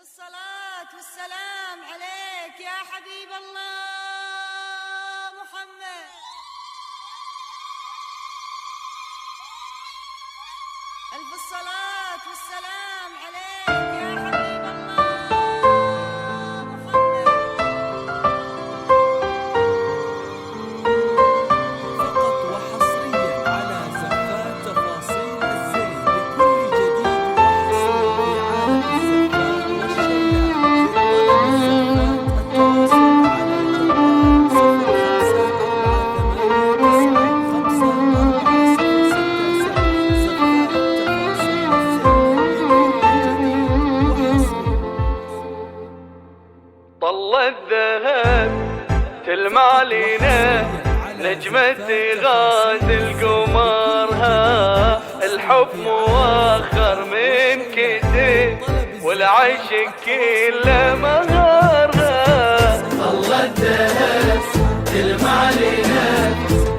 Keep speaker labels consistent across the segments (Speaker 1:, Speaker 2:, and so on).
Speaker 1: الصلاة والسلام عليك يا حبيب الله محمد. ألف الصلاة والسلام عليك يا حبيب الله محمد.
Speaker 2: فقط وحصريا على زفات تفاصيل الزين لكل جديد وحصري في عالم الزفات والشيلات. لطلب
Speaker 3: طل الذهب تلمع علينا نجمة غازل قمرها، الحب مؤخر من كتب والعشق كله مهرها.
Speaker 4: طل الذهب تلمع علينا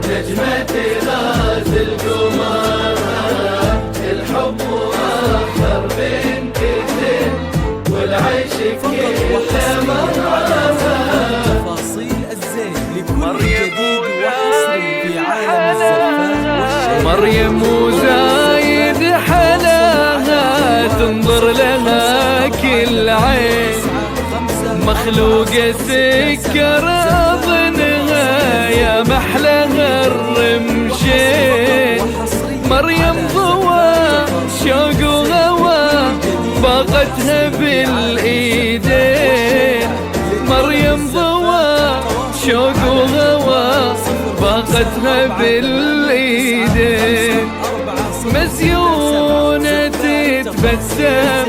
Speaker 4: نجمة غازل قمرها، الحب مؤخر من كتب والعشق كله مهرها.
Speaker 2: تفاصيل الزين لكل جديد وحصري في عالم الزفات والشيلات.
Speaker 3: مريم وزايد حلاها تنظر لها كل عين، مخلوقة سكر ظنها يا محلها الرمشين. مريم ضوى شوق وهوى باقتها بالايدين، مريم ضوى شوق وهوى باقتها بالايدين. مزيونة تتبسم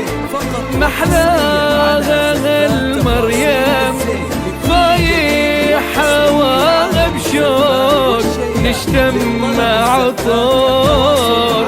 Speaker 3: محلاها هالمريم، ضايح هواها بشوق نشتم عطور.